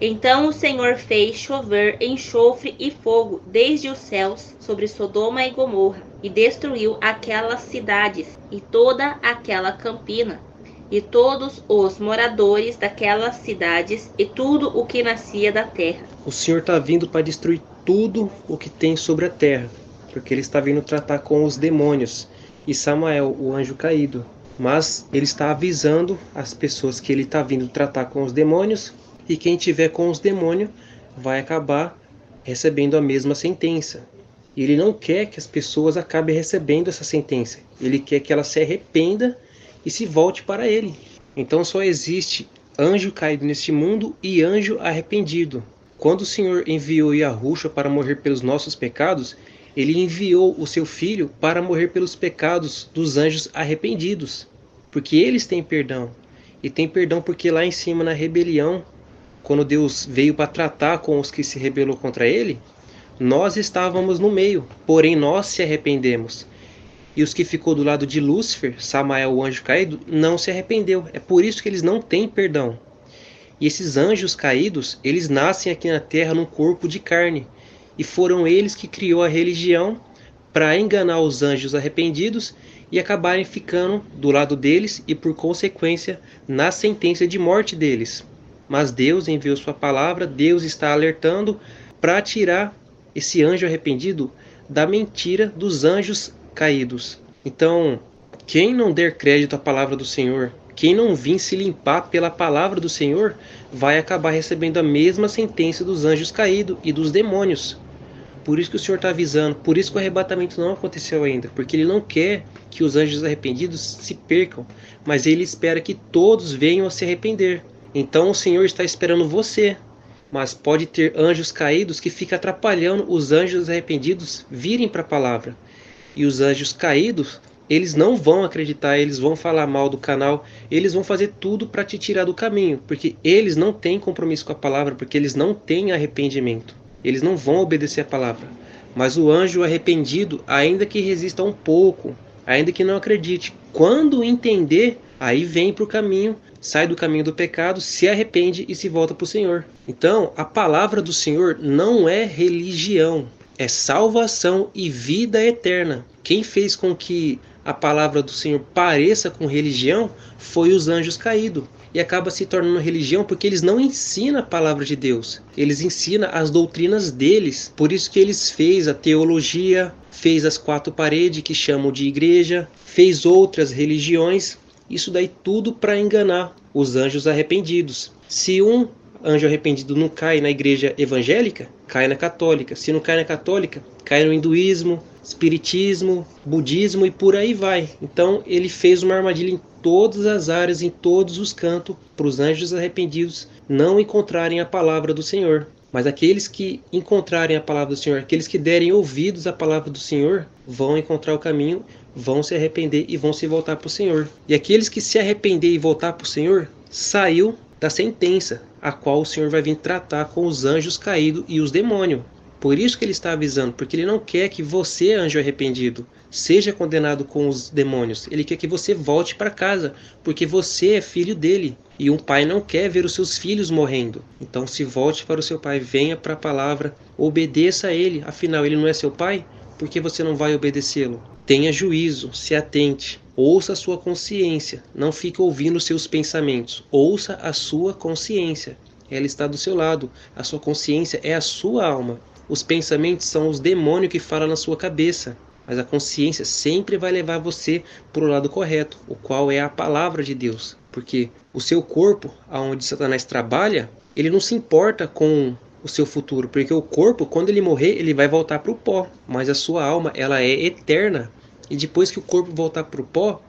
Então o Senhor fez chover enxofre e fogo desde os céus sobre Sodoma e Gomorra, e destruiu aquelas cidades e toda aquela campina, e todos os moradores daquelas cidades e tudo o que nascia da terra. O Senhor está vindo para destruir tudo o que tem sobre a terra, porque Ele está vindo tratar com os demônios e Samael, o anjo caído. Mas Ele está avisando as pessoas que Ele está vindo tratar com os demônios, e quem tiver com os demônios vai acabar recebendo a mesma sentença. Ele não quer que as pessoas acabem recebendo essa sentença. Ele quer que elas se arrependam e se volte para Ele. Então só existe anjo caído neste mundo e anjo arrependido. Quando o Senhor enviou Yahushua para morrer pelos nossos pecados, Ele enviou o seu Filho para morrer pelos pecados dos anjos arrependidos. Porque eles têm perdão. E têm perdão porque lá em cima na rebelião, quando Deus veio para tratar com os que se rebelou contra Ele, nós estávamos no meio, porém nós se arrependemos. E os que ficou do lado de Lúcifer, Samael, o anjo caído, não se arrependeu. É por isso que eles não têm perdão. E esses anjos caídos, eles nascem aqui na terra num corpo de carne. E foram eles que criou a religião para enganar os anjos arrependidos e acabarem ficando do lado deles e, por consequência, na sentença de morte deles. Mas Deus enviou sua palavra, Deus está alertando para tirar esse anjo arrependido da mentira dos anjos caídos. Então, quem não der crédito à palavra do Senhor, quem não vir se limpar pela palavra do Senhor, vai acabar recebendo a mesma sentença dos anjos caídos e dos demônios. Por isso que o Senhor está avisando, por isso que o arrebatamento não aconteceu ainda, porque Ele não quer que os anjos arrependidos se percam, mas Ele espera que todos venham a se arrepender. Então o Senhor está esperando você, mas pode ter anjos caídos que ficam atrapalhando os anjos arrependidos virem para a palavra. E os anjos caídos, eles não vão acreditar, eles vão falar mal do canal, eles vão fazer tudo para te tirar do caminho, porque eles não têm compromisso com a palavra, porque eles não têm arrependimento. Eles não vão obedecer a palavra. Mas o anjo arrependido, ainda que resista um pouco, ainda que não acredite, quando entender, aí vem para o caminho, sai do caminho do pecado, se arrepende e se volta para o Senhor. Então, a palavra do Senhor não é religião, é salvação e vida eterna. Quem fez com que a palavra do Senhor pareça com religião foi os anjos caídos. E acaba se tornando religião porque eles não ensinam a palavra de Deus. Eles ensinam as doutrinas deles. Por isso que eles fez a teologia, fez as 4 paredes que chamam de igreja, fez outras religiões. Isso daí tudo para enganar os anjos arrependidos. Se um anjo arrependido não cai na igreja evangélica, cai na católica. Se não cai na católica, cai no hinduísmo, espiritismo, budismo e por aí vai. Então ele fez uma armadilha em todas as áreas, em todos os cantos, para os anjos arrependidos não encontrarem a palavra do Senhor. Mas aqueles que encontrarem a palavra do Senhor, aqueles que derem ouvidos à palavra do Senhor, vão encontrar o caminho, vão se arrepender e vão se voltar para o Senhor. E aqueles que se arrepender e voltar para o Senhor, saiu da sentença, a qual o Senhor vai vir tratar com os anjos caídos e os demônios. Por isso que ele está avisando, porque ele não quer que você, anjo arrependido, seja condenado com os demônios. Ele quer que você volte para casa, porque você é filho dele. E um pai não quer ver os seus filhos morrendo. Então se volte para o seu pai, venha para a palavra, obedeça a ele. Afinal, ele não é seu pai? Por que você não vai obedecê-lo? Tenha juízo, se atente. Ouça a sua consciência, não fique ouvindo os seus pensamentos. Ouça a sua consciência. Ela está do seu lado. A sua consciência é a sua alma. Os pensamentos são os demônios que falam na sua cabeça. Mas a consciência sempre vai levar você para o lado correto, o qual é a palavra de Deus. Porque o seu corpo, onde Satanás trabalha, ele não se importa com o seu futuro. Porque o corpo, quando ele morrer, ele vai voltar para o pó. Mas a sua alma, ela é eterna. E depois que o corpo voltar para o pó,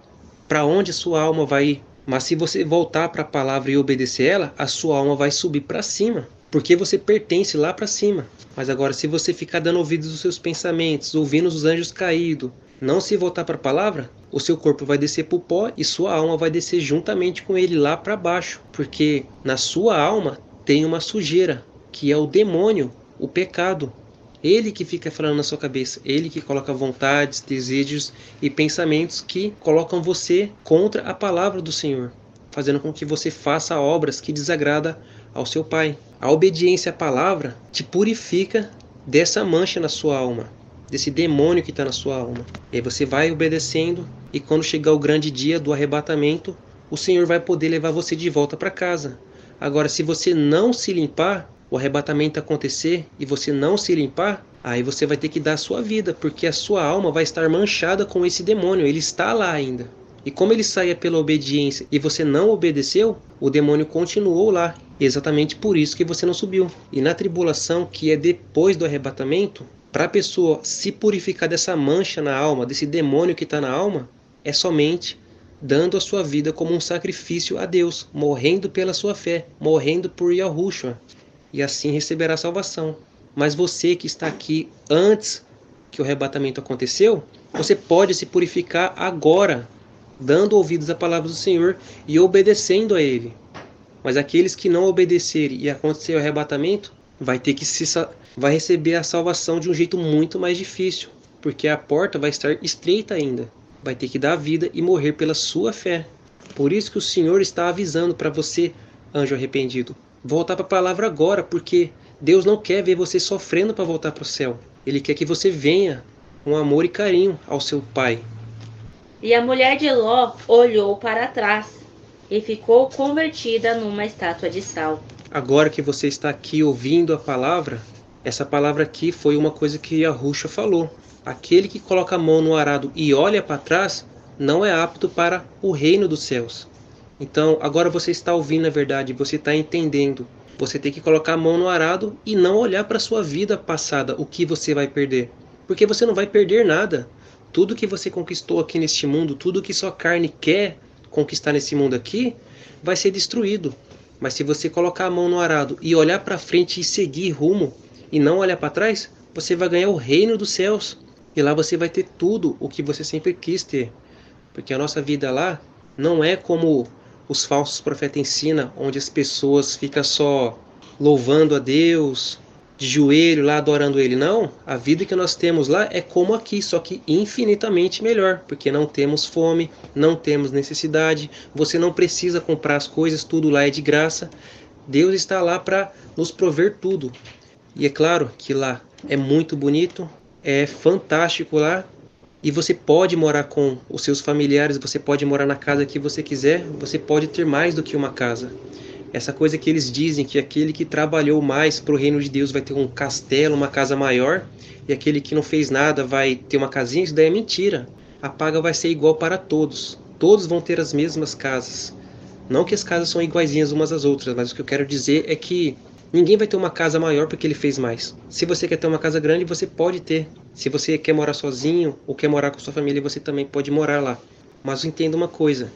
para onde a sua alma vai ir? Mas se você voltar para a palavra e obedecer ela, a sua alma vai subir para cima. Porque você pertence lá para cima. Mas agora, se você ficar dando ouvidos aos seus pensamentos, ouvindo os anjos caídos, não se voltar para a palavra, o seu corpo vai descer para o pó e sua alma vai descer juntamente com ele lá para baixo. Porque na sua alma tem uma sujeira, que é o demônio, o pecado. Ele que fica falando na sua cabeça, ele que coloca vontades, desejos e pensamentos que colocam você contra a palavra do Senhor, fazendo com que você faça obras que desagradam ao seu pai. A obediência à palavra te purifica dessa mancha na sua alma, desse demônio que está na sua alma. E aí você vai obedecendo, e quando chegar o grande dia do arrebatamento, o Senhor vai poder levar você de volta para casa. Agora, se você não se limpar, o arrebatamento acontecer e você não se limpar, aí você vai ter que dar a sua vida, porque a sua alma vai estar manchada com esse demônio, ele está lá ainda. E como ele saía pela obediência e você não obedeceu, o demônio continuou lá. Exatamente por isso que você não subiu. E na tribulação, que é depois do arrebatamento, para a pessoa se purificar dessa mancha na alma, desse demônio que está na alma, é somente dando a sua vida como um sacrifício a Deus, morrendo pela sua fé, morrendo por Yahushua, e assim receberá salvação. Mas você que está aqui antes que o arrebatamento aconteceu, você pode se purificar agora, dando ouvidos à palavra do Senhor e obedecendo a Ele. Mas aqueles que não obedecerem e acontecer o arrebatamento, vai receber a salvação de um jeito muito mais difícil, porque a porta vai estar estreita ainda. Vai ter que dar a vida e morrer pela sua fé. Por isso que o Senhor está avisando para você, anjo arrependido, voltar para a palavra agora, porque Deus não quer ver você sofrendo para voltar para o céu. Ele quer que você venha com amor e carinho ao seu Pai. E a mulher de Ló olhou para trás e ficou convertida numa estátua de sal. Agora que você está aqui ouvindo a palavra, essa palavra aqui foi uma coisa que Yahushua falou. Aquele que coloca a mão no arado e olha para trás, não é apto para o reino dos céus. Então, agora você está ouvindo a verdade, você está entendendo. Você tem que colocar a mão no arado e não olhar para a sua vida passada, o que você vai perder. Porque você não vai perder nada. Tudo que você conquistou aqui neste mundo, tudo que sua carne quer conquistar nesse mundo aqui, vai ser destruído. Mas se você colocar a mão no arado e olhar para frente e seguir rumo, e não olhar para trás, você vai ganhar o reino dos céus. E lá você vai ter tudo o que você sempre quis ter. Porque a nossa vida lá não é como os falsos profetas ensinam, onde as pessoas ficam só louvando a Deus, de joelho lá adorando Ele. Não, a vida que nós temos lá é como aqui, só que infinitamente melhor. Porque não temos fome, não temos necessidade, você não precisa comprar as coisas, tudo lá é de graça. Deus está lá para nos prover tudo. E é claro que lá é muito bonito, é fantástico lá, e você pode morar com os seus familiares, você pode morar na casa que você quiser, você pode ter mais do que uma casa. Essa coisa que eles dizem, que aquele que trabalhou mais para o reino de Deus vai ter um castelo, uma casa maior, e aquele que não fez nada vai ter uma casinha, isso daí é mentira. A paga vai ser igual para todos. Todos vão ter as mesmas casas. Não que as casas são iguaizinhas umas às outras, mas o que eu quero dizer é que ninguém vai ter uma casa maior porque ele fez mais. Se você quer ter uma casa grande, você pode ter. Se você quer morar sozinho ou quer morar com sua família, você também pode morar lá. Mas entenda uma coisa.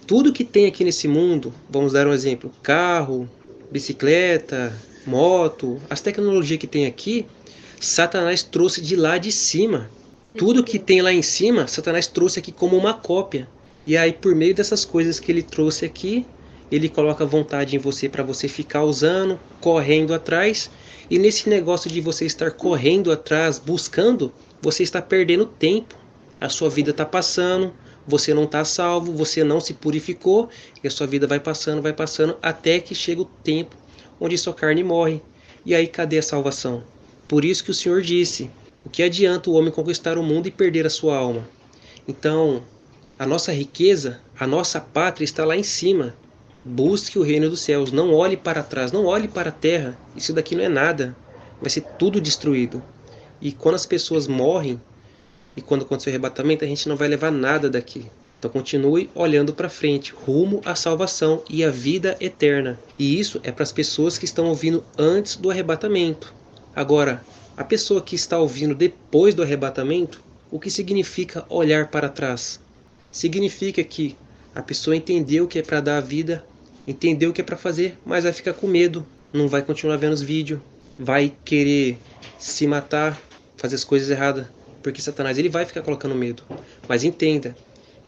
Tudo que tem aqui nesse mundo, vamos dar um exemplo, carro, bicicleta, moto, as tecnologias que tem aqui, Satanás trouxe de lá de cima. Tudo que tem lá em cima, Satanás trouxe aqui como uma cópia. E aí, por meio dessas coisas que ele trouxe aqui, ele coloca vontade em você para você ficar usando, correndo atrás. E nesse negócio de você estar correndo atrás, buscando, você está perdendo tempo. A sua vida está passando, você não está salvo, você não se purificou. E a sua vida vai passando, até que chega o tempo onde sua carne morre. E aí, cadê a salvação? Por isso que o Senhor disse, o que adianta o homem conquistar o mundo e perder a sua alma? Então, a nossa riqueza, a nossa pátria está lá em cima. Busque o reino dos céus, não olhe para trás, não olhe para a terra, isso daqui não é nada, vai ser tudo destruído. E quando as pessoas morrem, e quando acontecer o arrebatamento, a gente não vai levar nada daqui. Então continue olhando para frente, rumo à salvação e à vida eterna. E isso é para as pessoas que estão ouvindo antes do arrebatamento. Agora, a pessoa que está ouvindo depois do arrebatamento, o que significa olhar para trás? Significa que a pessoa entendeu que é para dar a vida, entendeu o que é para fazer, mas vai ficar com medo, não vai continuar vendo os vídeos, vai querer se matar, fazer as coisas erradas, porque Satanás ele vai ficar colocando medo. Mas entenda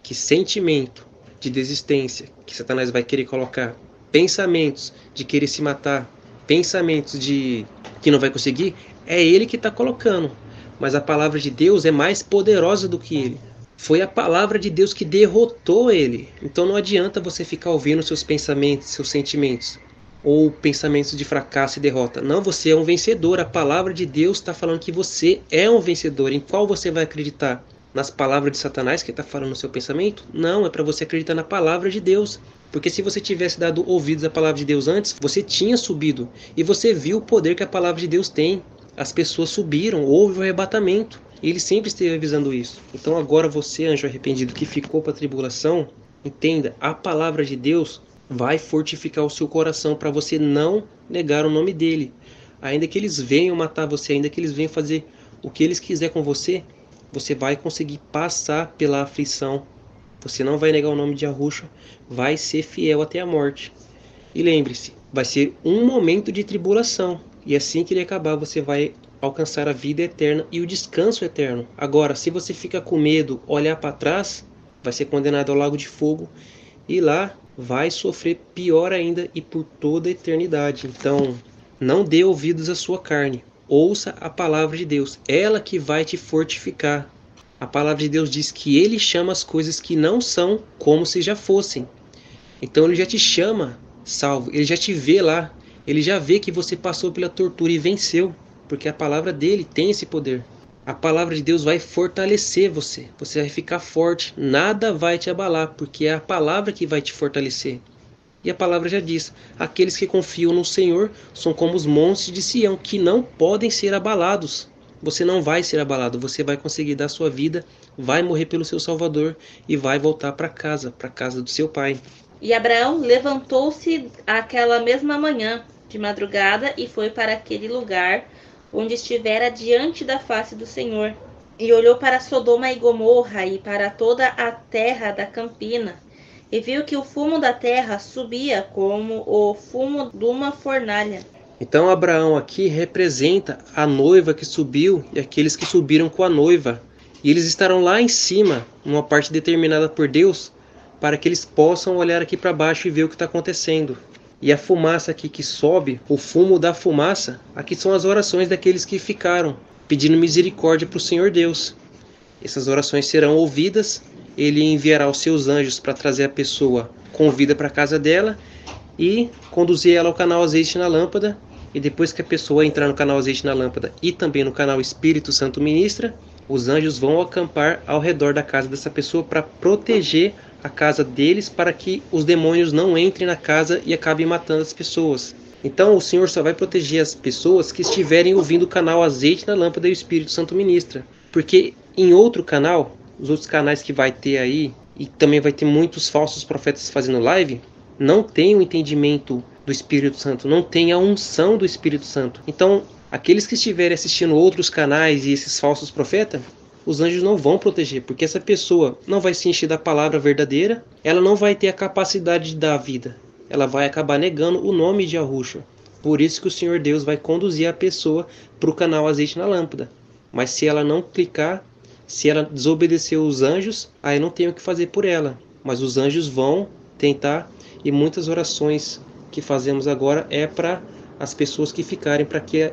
que sentimento de desistência que Satanás vai querer colocar, pensamentos de querer se matar, pensamentos de que não vai conseguir, é ele que está colocando. Mas a palavra de Deus é mais poderosa do que ele. Foi a palavra de Deus que derrotou ele. Então não adianta você ficar ouvindo seus pensamentos, seus sentimentos. ou pensamentos de fracasso e derrota. Não, você é um vencedor. A palavra de Deus está falando que você é um vencedor. Em qual você vai acreditar? Nas palavras de Satanás que está falando no seu pensamento? Não, é para você acreditar na palavra de Deus. Porque se você tivesse dado ouvidos à palavra de Deus antes, você tinha subido. E você viu o poder que a palavra de Deus tem. As pessoas subiram, houve o arrebatamento. E ele sempre esteve avisando isso. Então agora você, anjo arrependido que ficou para a tribulação, entenda, a palavra de Deus vai fortificar o seu coração para você não negar o nome dele. Ainda que eles venham matar você, ainda que eles venham fazer o que eles quiserem com você, você vai conseguir passar pela aflição. Você não vai negar o nome de Yahushua, vai ser fiel até a morte. E lembre-se, vai ser um momento de tribulação. E assim que ele acabar, você vai alcançar a vida eterna e o descanso eterno. Agora, se você fica com medo, olhar para trás, vai ser condenado ao lago de fogo. E lá vai sofrer pior ainda e por toda a eternidade. Então, não dê ouvidos à sua carne. Ouça a palavra de Deus. Ela que vai te fortificar. A palavra de Deus diz que ele chama as coisas que não são como se já fossem. Então ele já te chama salvo. Ele já te vê lá. Ele já vê que você passou pela tortura e venceu. Porque a palavra dele tem esse poder. A palavra de Deus vai fortalecer você. Você vai ficar forte. Nada vai te abalar, porque é a palavra que vai te fortalecer. E a palavra já diz, aqueles que confiam no Senhor são como os montes de Sião, que não podem ser abalados. Você não vai ser abalado, você vai conseguir dar sua vida, vai morrer pelo seu Salvador e vai voltar para casa do seu pai. E Abraão levantou-se aquela mesma manhã, de madrugada, e foi para aquele lugar onde estivera diante da face do Senhor, e olhou para Sodoma e Gomorra e para toda a terra da campina, e viu que o fumo da terra subia como o fumo de uma fornalha. Então Abraão aqui representa a noiva que subiu e aqueles que subiram com a noiva. E eles estarão lá em cima, numa parte determinada por Deus, para que eles possam olhar aqui para baixo e ver o que está acontecendo. E a fumaça aqui que sobe, o fumo da fumaça, aqui são as orações daqueles que ficaram, pedindo misericórdia para o Senhor Deus. Essas orações serão ouvidas, ele enviará os seus anjos para trazer a pessoa com vida para a casa dela e conduzir ela ao canal Azeite na Lâmpada. E depois que a pessoa entrar no canal Azeite na Lâmpada e também no canal Espírito Santo Ministra, os anjos vão acampar ao redor da casa dessa pessoa para proteger a casa deles, para que os demônios não entrem na casa e acabem matando as pessoas. Então o Senhor só vai proteger as pessoas que estiverem ouvindo o canal Azeite na Lâmpada e o Espírito Santo Ministra. Porque em outro canal, os outros canais que vai ter aí, e também vai ter muitos falsos profetas fazendo live, não tem o entendimento do Espírito Santo, não tem a unção do Espírito Santo. Então, aqueles que estiverem assistindo outros canais e esses falsos profetas, os anjos não vão proteger, porque essa pessoa não vai se encher da palavra verdadeira, ela não vai ter a capacidade de dar a vida, ela vai acabar negando o nome de Yahushua. Por isso que o Senhor Deus vai conduzir a pessoa para o canal Azeite na Lâmpada. Mas se ela não clicar, se ela desobedecer os anjos, aí não tem o que fazer por ela. Mas os anjos vão tentar, e muitas orações que fazemos agora é para as pessoas que ficarem, para que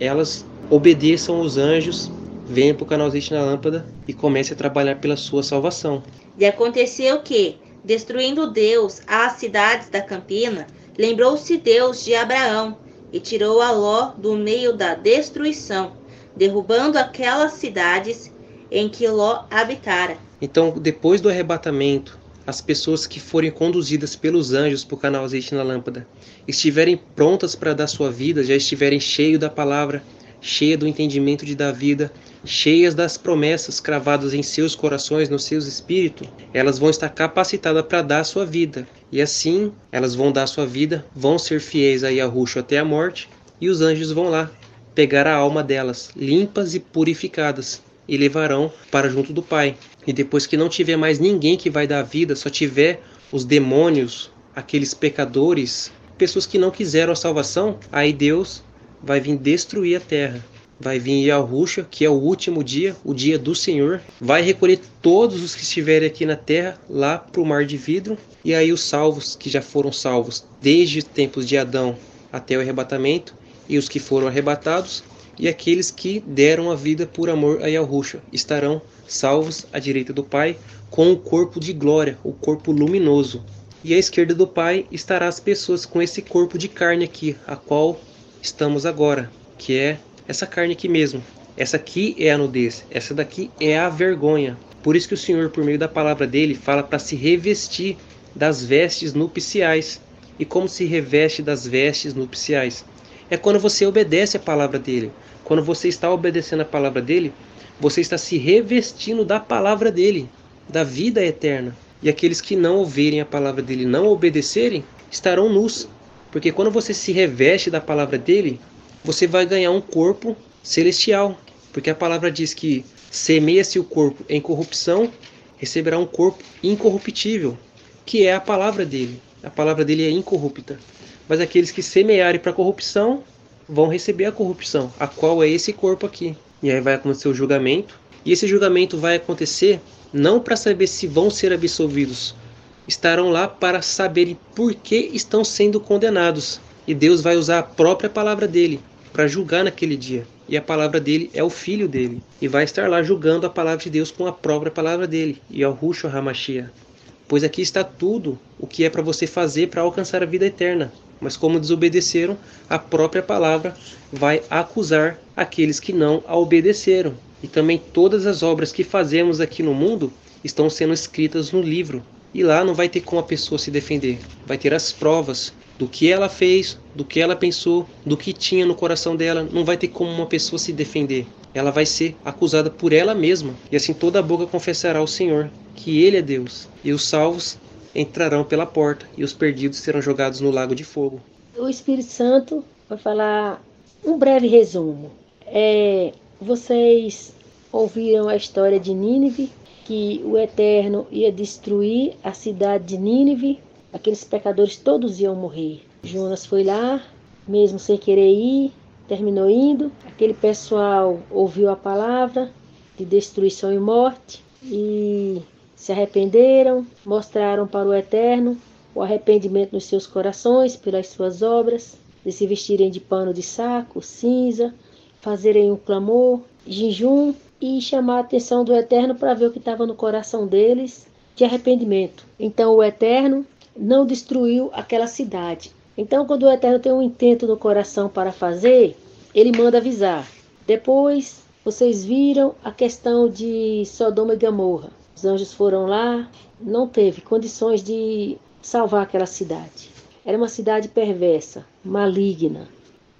elas obedeçam aos anjos, venham para o canal Azeite na Lâmpada e comecem a trabalhar pela sua salvação. E aconteceu que, destruindo Deus as cidades da campina, lembrou-se Deus de Abraão e tirou a Ló do meio da destruição, derrubando aquelas cidades em que Ló habitara. Então, depois do arrebatamento, as pessoas que forem conduzidas pelos anjos para o canal Azeite na Lâmpada estiverem prontas para dar sua vida, já estiverem cheios da palavra, cheias do entendimento de dar vida, cheias das promessas cravadas em seus corações, nos seus espíritos, elas vão estar capacitadas para dar a sua vida. E assim, elas vão dar a sua vida, vão ser fiéis a Yahushua até a morte, e os anjos vão lá pegar a alma delas, limpas e purificadas, e levarão para junto do Pai. E depois que não tiver mais ninguém que vai dar vida, só tiver os demônios, aqueles pecadores, pessoas que não quiseram a salvação, aí Deus vai vir destruir a terra. Vai vir Yahushua, que é o último dia, o dia do Senhor, vai recolher todos os que estiverem aqui na terra, lá para o mar de vidro, e aí os salvos, que já foram salvos desde os tempos de Adão até o arrebatamento, e os que foram arrebatados, e aqueles que deram a vida por amor a Yahushua, estarão salvos à direita do Pai, com o corpo de glória, o corpo luminoso. e à esquerda do Pai estará as pessoas com esse corpo de carne aqui, a qual estamos agora, que é essa carne aqui mesmo. Essa aqui é a nudez, essa daqui é a vergonha. Por isso que o Senhor, por meio da palavra dele, fala para se revestir das vestes nupciais. E como se reveste das vestes nupciais? É quando você obedece a palavra dele. Quando você está obedecendo a palavra dele, você está se revestindo da palavra dele, da vida eterna. E aqueles que não ouvirem a palavra dele, não obedecerem, estarão nus. Porque quando você se reveste da palavra dele, você vai ganhar um corpo celestial. Porque a palavra diz que semeia-se o corpo em corrupção, receberá um corpo incorruptível, que é a palavra dele. A palavra dele é incorrupta. Mas aqueles que semearem para a corrupção, vão receber a corrupção, a qual é esse corpo aqui. E aí vai acontecer o julgamento. E esse julgamento vai acontecer não para saber se vão ser absolvidos. Estarão lá para saberem por que estão sendo condenados. E Deus vai usar a própria palavra dele para julgar naquele dia. E a palavra dele é o Filho dele. E vai estar lá julgando a palavra de Deus com a própria palavra dele. E é o Yahushua HaMashiach. Pois aqui está tudo o que é para você fazer para alcançar a vida eterna. Mas como desobedeceram, a própria palavra vai acusar aqueles que não a obedeceram. E também todas as obras que fazemos aqui no mundo estão sendo escritas no livro. E lá não vai ter como a pessoa se defender. Vai ter as provas do que ela fez, do que ela pensou, do que tinha no coração dela. Não vai ter como uma pessoa se defender. Ela vai ser acusada por ela mesma. E assim toda a boca confessará ao Senhor que Ele é Deus. E os salvos entrarão pela porta, e os perdidos serão jogados no lago de fogo. O Espírito Santo vai falar um breve resumo. Vocês ouviram a história de Nínive, que o Eterno ia destruir a cidade de Nínive. Aqueles pecadores todos iam morrer. Jonas foi lá, mesmo sem querer ir, terminou indo. Aquele pessoal ouviu a palavra de destruição e morte e se arrependeram, mostraram para o Eterno o arrependimento nos seus corações pelas suas obras, de se vestirem de pano de saco, cinza, fazerem um clamor, jejum e chamar a atenção do Eterno para ver o que estava no coração deles de arrependimento. Então o Eterno não destruiu aquela cidade. Então quando o Eterno tem um intento no coração para fazer, ele manda avisar. Depois vocês viram a questão de Sodoma e Gomorra. Os anjos foram lá, não teve condições de salvar aquela cidade. Era uma cidade perversa, maligna,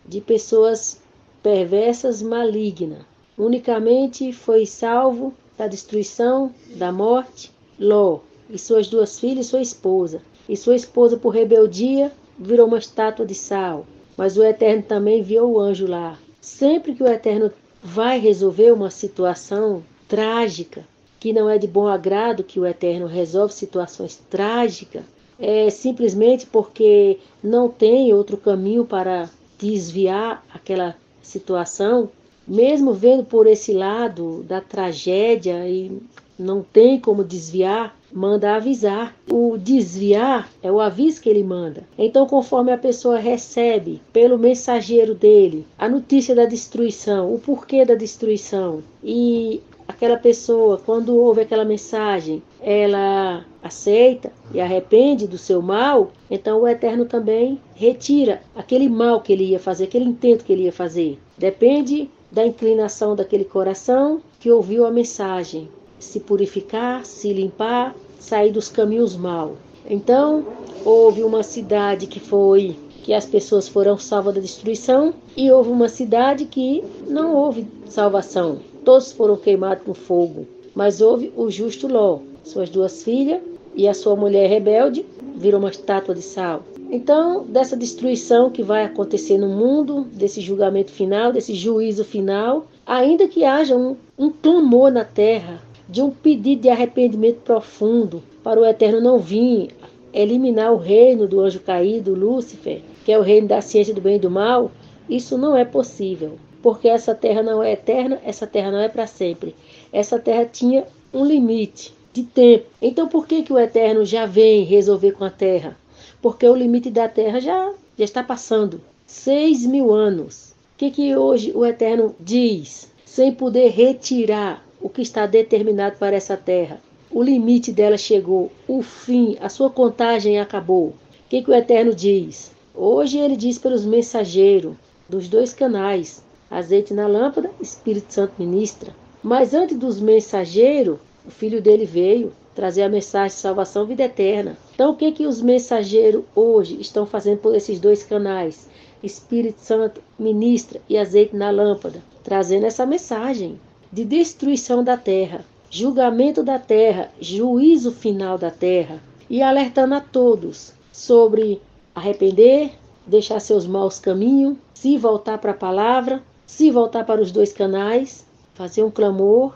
de pessoas perversas, malignas. Unicamente foi salvo da destruição, da morte, Ló e suas duas filhas e sua esposa. E sua esposa, por rebeldia, virou uma estátua de sal. Mas o Eterno também viu o anjo lá. Sempre que o Eterno vai resolver uma situação trágica, que não é de bom agrado que o Eterno resolve situações trágicas, é simplesmente porque não tem outro caminho para desviar aquela situação, mesmo vendo por esse lado da tragédia e não tem como desviar, manda avisar. O desviar é o aviso que ele manda. Então, conforme a pessoa recebe pelo mensageiro dele a notícia da destruição, o porquê da destruição, e aquela pessoa, quando ouve aquela mensagem, ela aceita e arrepende do seu mal, então o Eterno também retira aquele mal que ele ia fazer, aquele intento que ele ia fazer. Depende da inclinação daquele coração que ouviu a mensagem. Se purificar, se limpar, sair dos caminhos maus. Então, houve uma cidade que as pessoas foram salvas da destruição, e houve uma cidade que não houve salvação. Todos foram queimados com fogo. Mas houve o justo Ló, suas duas filhas e a sua mulher rebelde, virou uma estátua de sal. Então, dessa destruição que vai acontecer no mundo, desse julgamento final, desse juízo final, ainda que haja um clamor na terra, de um pedido de arrependimento profundo, para o Eterno não vir eliminar o reino do anjo caído, Lúcifer, que é o reino da ciência do bem e do mal, isso não é possível. Porque essa terra não é eterna, essa terra não é para sempre. Essa terra tinha um limite de tempo. Então por que o Eterno já vem resolver com a terra? Porque o limite da terra já está passando. 6.000 anos. O que hoje o Eterno diz? Sem poder retirar o que está determinado para essa terra. o limite dela chegou, o fim, a sua contagem acabou. O que o Eterno diz? Hoje ele diz pelos mensageiros dos 2 canais, azeite na lâmpada, Espírito Santo ministra. Mas antes dos mensageiros, o Filho dele veio trazer a mensagem de salvação, vida eterna. Então o que os mensageiros hoje estão fazendo por esses 2 canais? Espírito Santo ministra e azeite na lâmpada, trazendo essa mensagem de destruição da terra, julgamento da terra, juízo final da terra, e alertando a todos sobre arrepender, deixar seus maus caminhos, se voltar para a palavra, se voltar para os 2 canais, fazer um clamor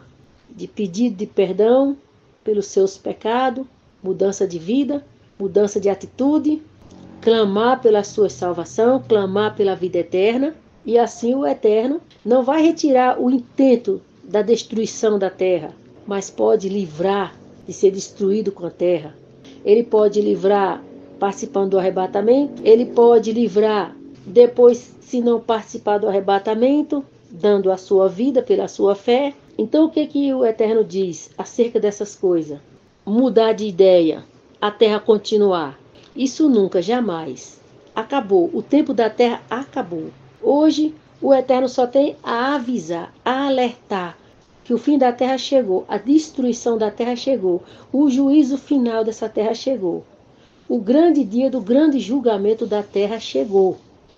de pedido de perdão pelos seus pecados, mudança de vida, mudança de atitude, clamar pela sua salvação, clamar pela vida eterna, e assim o Eterno não vai retirar o intento da destruição da terra, mas pode livrar de ser destruído com a terra. Ele pode livrar participando do arrebatamento, ele pode livrar depois, se não participar do arrebatamento, dando a sua vida pela sua fé. Então o que o Eterno diz acerca dessas coisas? Mudar de ideia, a terra continuar. Isso nunca, jamais. Acabou. O tempo da terra acabou. Hoje, o Eterno só tem a avisar, a alertar que o fim da terra chegou, a destruição da terra chegou, o juízo final dessa terra chegou. O grande dia do grande julgamento da terra chegou.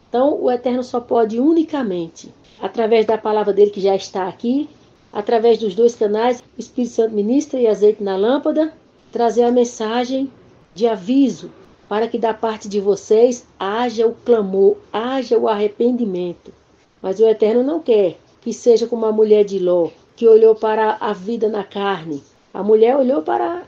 Então, o Eterno só pode unicamente, através da palavra dele que já está aqui, através dos 2 canais, o Espírito Santo ministra e azeite na lâmpada, trazer a mensagem de aviso, para que da parte de vocês haja o clamor, haja o arrependimento. Mas o Eterno não quer que seja como a mulher de Ló, que olhou para a vida na carne. A mulher olhou para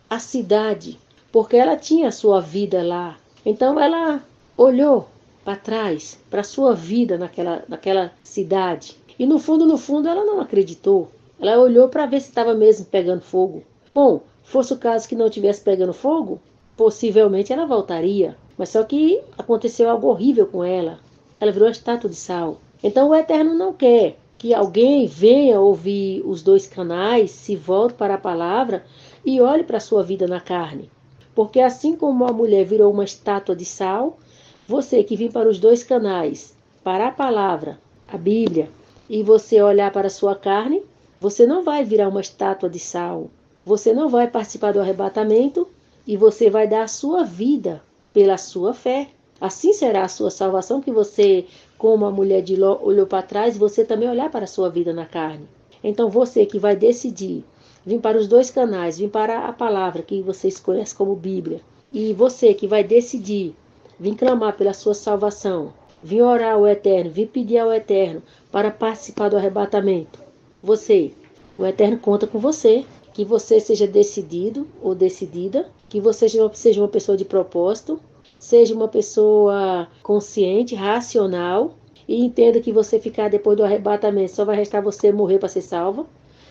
a cidade, porque ela tinha a sua vida lá. Então ela olhou para trás, para a sua vida naquela cidade. E no fundo, ela não acreditou. Ela olhou para ver se estava mesmo pegando fogo. Bom, fosse o caso que não estivesse pegando fogo, possivelmente ela voltaria. Mas só que aconteceu algo horrível com ela. Ela virou uma estátua de sal. Então o Eterno não quer que alguém venha ouvir os 2 canais, se volte para a palavra e olhe para a sua vida na carne. Porque assim como a mulher virou uma estátua de sal, você que vem para os 2 canais, para a palavra, a Bíblia, e você olhar para a sua carne, você não vai virar uma estátua de sal. Você não vai participar do arrebatamento e você vai dar a sua vida pela sua fé. Assim será a sua salvação, que você, como a mulher de Ló, olhou para trás, você também olhar para a sua vida na carne. Então você que vai decidir vir para os 2 canais, vir para a palavra que vocês conhecem como Bíblia, e você que vai decidir vir clamar pela sua salvação, vir orar ao Eterno, vir pedir ao Eterno para participar do arrebatamento, o Eterno conta com você, que você seja decidido ou decidida, que você seja uma pessoa de propósito, seja uma pessoa consciente, racional, e entenda que você ficar depois do arrebatamento, só vai restar você morrer para ser salvo,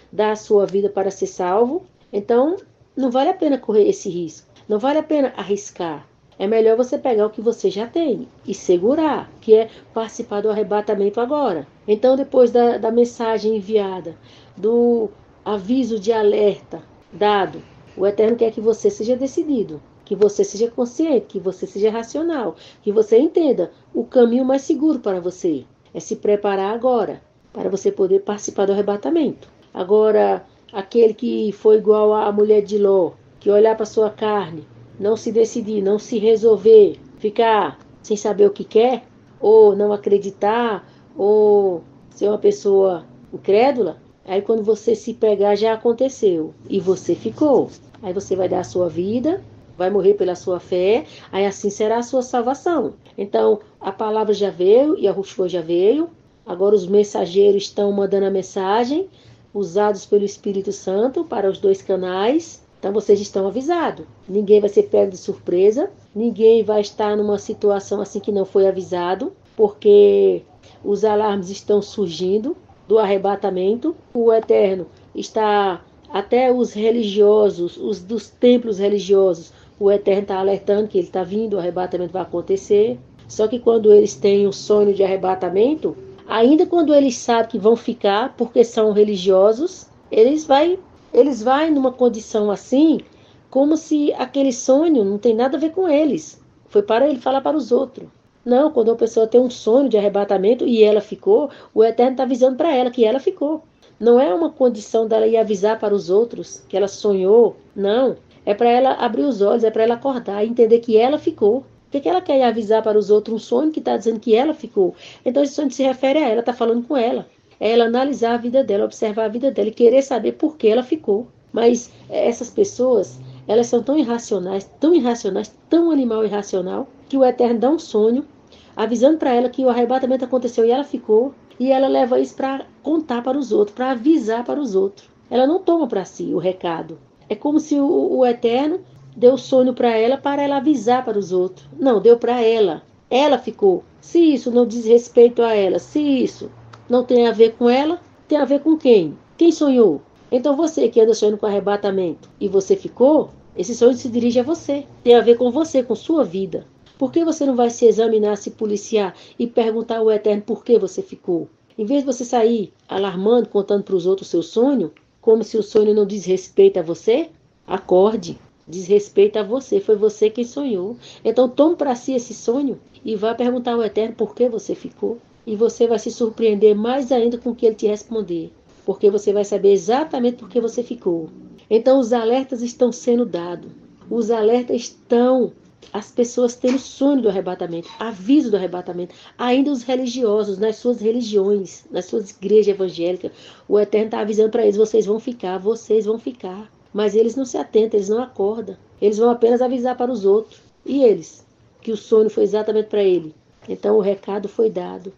dar a sua vida para ser salvo. Então, não vale a pena correr esse risco, não vale a pena arriscar. É melhor você pegar o que você já tem e segurar, que é participar do arrebatamento agora. Então, depois da mensagem enviada, do aviso de alerta dado, o Eterno quer que você seja decidido, que você seja consciente, que você seja racional, que você entenda o caminho mais seguro para você. É se preparar agora, para você poder participar do arrebatamento. Agora, aquele que foi igual à mulher de Ló, que olhar para sua carne, não se decidir, não se resolver, ficar sem saber o que quer, ou não acreditar, ou ser uma pessoa incrédula, aí quando você se pegar já aconteceu, e você ficou. Aí você vai dar a sua vida, vai morrer pela sua fé, aí assim será a sua salvação. Então, a palavra já veio, e a Yahushua já veio, agora os mensageiros estão mandando a mensagem, usados pelo Espírito Santo para os 2 canais. Então vocês estão avisados. Ninguém vai ser pego de surpresa. Ninguém vai estar numa situação assim que não foi avisado. Porque os alarmes estão surgindo do arrebatamento. O Eterno está, até os religiosos, os dos templos religiosos, o Eterno está alertando que ele está vindo, o arrebatamento vai acontecer. Só que quando eles têm um sonho de arrebatamento, ainda quando eles sabem que vão ficar, porque são religiosos, eles vão eles vão numa condição assim, como se aquele sonho não tem nada a ver com eles. Foi para ele falar para os outros. Não, quando uma pessoa tem um sonho de arrebatamento e ela ficou, o Eterno está avisando para ela que ela ficou. Não é uma condição dela ir avisar para os outros que ela sonhou. Não. É para ela abrir os olhos, é para ela acordar e entender que ela ficou. Por que ela quer avisar para os outros um sonho que está dizendo que ela ficou? Então esse sonho se refere a ela, está falando com ela. É ela analisar a vida dela, observar a vida dela e querer saber por que ela ficou. Mas essas pessoas, elas são tão irracionais, tão animal irracional, que o Eterno dá um sonho, avisando para ela que o arrebatamento aconteceu e ela ficou, e ela leva isso para contar para os outros, para avisar para os outros. Ela não toma para si o recado. É como se o Eterno deu sonho para ela avisar para os outros. Não, deu para ela. Ela ficou. Se isso não diz respeito a ela, se isso não tem a ver com ela, tem a ver com quem? Quem sonhou? Então você que anda sonhando com arrebatamento e você ficou, esse sonho se dirige a você. Tem a ver com você, com sua vida. Por que você não vai se examinar, se policiar e perguntar ao Eterno por que você ficou? Em vez de você sair alarmando, contando para os outros o seu sonho, como se o sonho não diz respeito a você, acorde, diz respeito a você, foi você quem sonhou. Então tome para si esse sonho e vá perguntar ao Eterno por que você ficou. E você vai se surpreender mais ainda com o que ele te responder, porque você vai saber exatamente por que você ficou. Então os alertas estão sendo dados, os alertas estão, as pessoas tendo sonho do arrebatamento, aviso do arrebatamento, ainda os religiosos, nas suas religiões, nas suas igrejas evangélicas, o Eterno está avisando para eles, vocês vão ficar, mas eles não se atentam, eles não acordam, eles vão apenas avisar para os outros, e eles, que o sonho foi exatamente para ele. Então o recado foi dado,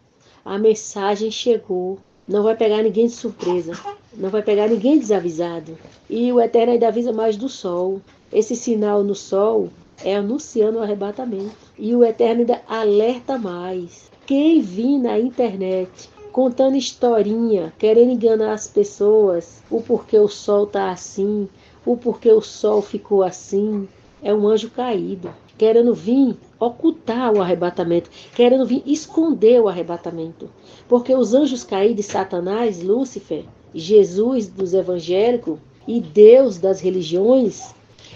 a mensagem chegou, não vai pegar ninguém de surpresa, não vai pegar ninguém desavisado. E o Eterno ainda avisa mais do sol. Esse sinal no sol é anunciando o arrebatamento. E o Eterno ainda alerta mais. Quem vir na internet contando historinha, querendo enganar as pessoas, o porquê o sol está assim, o porquê o sol ficou assim, é um anjo caído, querendo vir ocultar o arrebatamento, querendo vir esconder o arrebatamento. Porque os anjos caídos, Satanás, Lúcifer, Jesus dos evangélicos e Deus das religiões,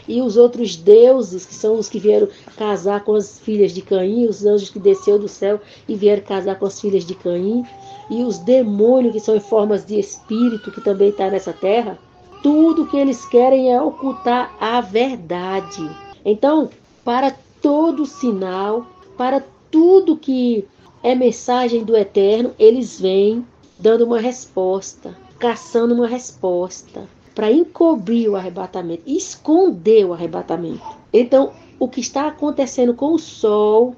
e os outros deuses, que são os que vieram casar com as filhas de Caim, os anjos que desceu do céu e vieram casar com as filhas de Caim, e os demônios que são em formas de espírito, que também está nessa terra, tudo que eles querem é ocultar a verdade. Então, para todo sinal, para tudo que é mensagem do Eterno, eles vêm dando uma resposta, caçando uma resposta, para encobrir o arrebatamento, esconder o arrebatamento. Então, o que está acontecendo com o sol,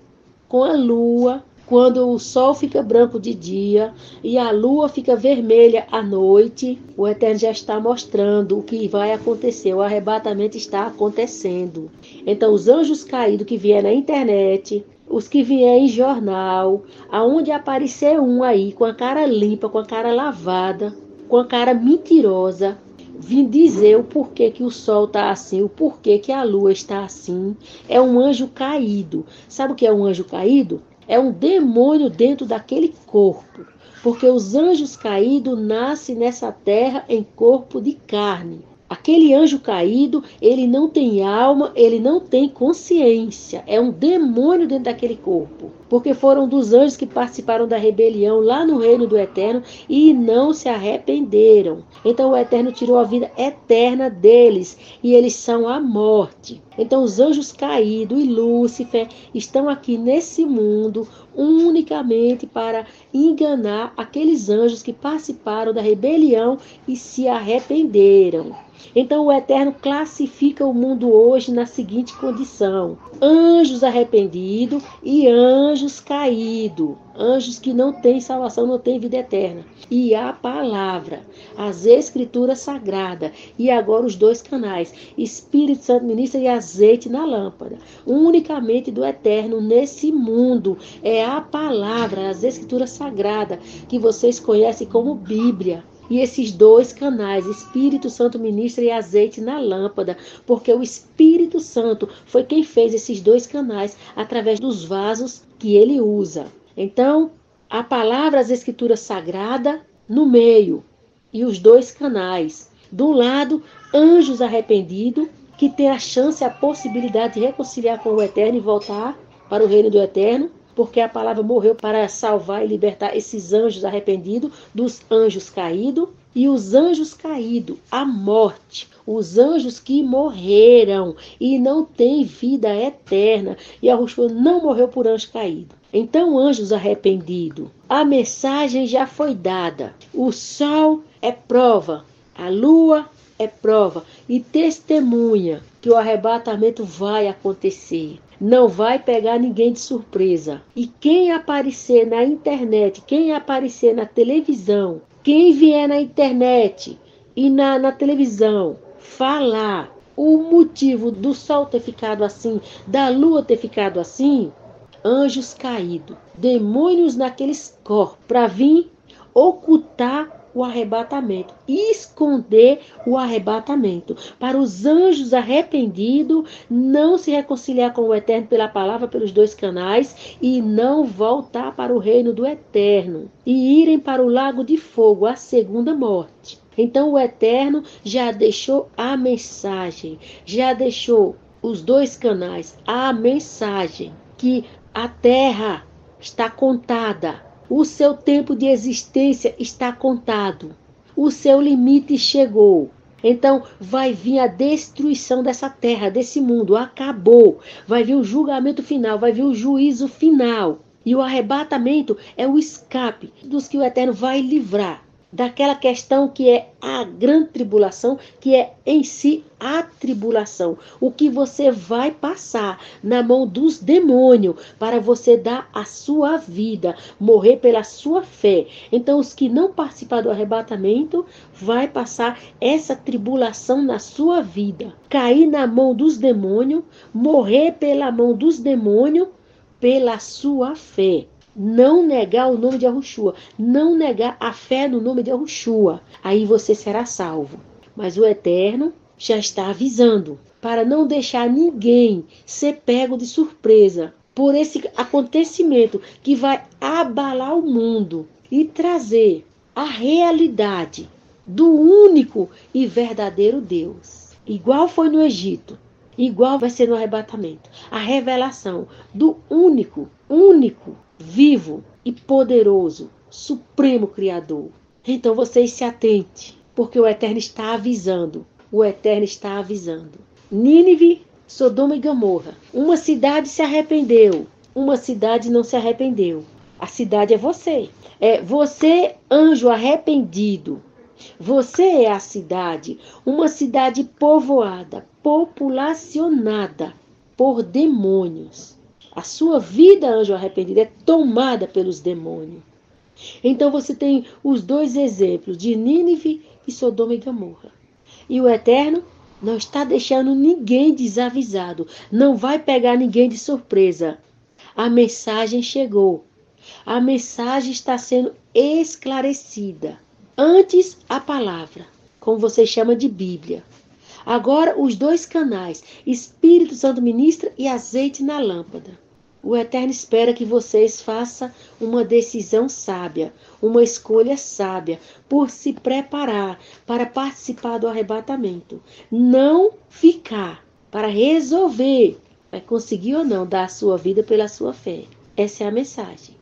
com a lua, quando o sol fica branco de dia e a lua fica vermelha à noite, o Eterno já está mostrando o que vai acontecer, o arrebatamento está acontecendo. Então, os anjos caídos que vierem na internet, os que vierem em jornal, aonde aparecer um aí com a cara limpa, com a cara lavada, com a cara mentirosa, vim dizer o porquê que o sol está assim, o porquê que a lua está assim, é um anjo caído. Sabe o que é um anjo caído? É um demônio dentro daquele corpo, porque os anjos caídos nascem nessa terra em corpo de carne. Aquele anjo caído, ele não tem alma, ele não tem consciência. É um demônio dentro daquele corpo. Porque foram dos anjos que participaram da rebelião lá no reino do Eterno e não se arrependeram. Então o Eterno tirou a vida eterna deles e eles são a morte. Então os anjos caídos e Lúcifer estão aqui nesse mundo unicamente para enganar aqueles anjos que participaram da rebelião e se arrependeram. Então o Eterno classifica o mundo hoje na seguinte condição: anjos arrependidos e anjos caídos, anjos que não têm salvação, não têm vida eterna. E a palavra, as escrituras sagradas, e agora os dois canais, Espírito Santo ministra e azeite na lâmpada, unicamente do Eterno nesse mundo, é a palavra, as escrituras sagradas, que vocês conhecem como Bíblia. E esses dois canais, Espírito Santo ministra e azeite na lâmpada, porque o Espírito Santo foi quem fez esses dois canais através dos vasos que ele usa. Então, a palavra, as escrituras sagradas no meio e os dois canais. De um lado, anjos arrependidos, que têm a chance, a possibilidade de reconciliar com o Eterno e voltar para o reino do Eterno, porque a palavra morreu para salvar e libertar esses anjos arrependidos dos anjos caídos. E os anjos caídos, a morte, os anjos que morreram e não têm vida eterna. E Yahushua não morreu por anjo caído. Então, anjos arrependidos, a mensagem já foi dada. O sol é prova, a lua é prova e testemunha que o arrebatamento vai acontecer. Não vai pegar ninguém de surpresa. E quem aparecer na internet, quem aparecer na televisão, quem vier na internet e na televisão falar o motivo do sol ter ficado assim, da lua ter ficado assim, anjos caídos, demônios naqueles corpos, para vir ocultar o arrebatamento, esconder o arrebatamento, para os anjos arrependidos não se reconciliar com o Eterno pela palavra, pelos 2 canais, e não voltar para o reino do Eterno, e irem para o lago de fogo, a segunda morte. Então o Eterno já deixou a mensagem, já deixou os 2 canais, a mensagem que a terra está contada. O seu tempo de existência está contado. O seu limite chegou. Então vai vir a destruição dessa terra, desse mundo. Acabou. Vai vir o julgamento final, vai vir o juízo final. E o arrebatamento é o escape dos que o Eterno vai livrar daquela questão que é a grande tribulação, que é em si a tribulação. O que você vai passar na mão dos demônios para você dar a sua vida, morrer pela sua fé. Então, os que não participar do arrebatamento vai passar essa tribulação na sua vida. Cair na mão dos demônios, morrer pela mão dos demônios, pela sua fé. Não negar o nome de Yahushua, não negar a fé no nome de Yahushua, aí você será salvo. Mas o Eterno já está avisando, para não deixar ninguém ser pego de surpresa por esse acontecimento que vai abalar o mundo e trazer a realidade do único e verdadeiro Deus. Igual foi no Egito, igual vai ser no arrebatamento. A revelação do único, vivo e poderoso, supremo Criador. Então vocês se atentem, porque o Eterno está avisando. O Eterno está avisando. Nínive, Sodoma e Gomorra. Uma cidade se arrependeu, uma cidade não se arrependeu. A cidade é você. É você, anjo arrependido. Você é a cidade, uma cidade povoada, populacionada por demônios. A sua vida, anjo arrependido, é tomada pelos demônios. Então você tem os 2 exemplos de Nínive e Sodoma e Gomorra. E o Eterno não está deixando ninguém desavisado. Não vai pegar ninguém de surpresa. A mensagem chegou. A mensagem está sendo esclarecida. Antes a palavra, como você chama de Bíblia. Agora os 2 canais, Espírito Santo ministra e azeite na lâmpada. O Eterno espera que vocês façam uma decisão sábia, uma escolha sábia, por se preparar para participar do arrebatamento. Não ficar para resolver, vai conseguir ou não dar a sua vida pela sua fé. Essa é a mensagem.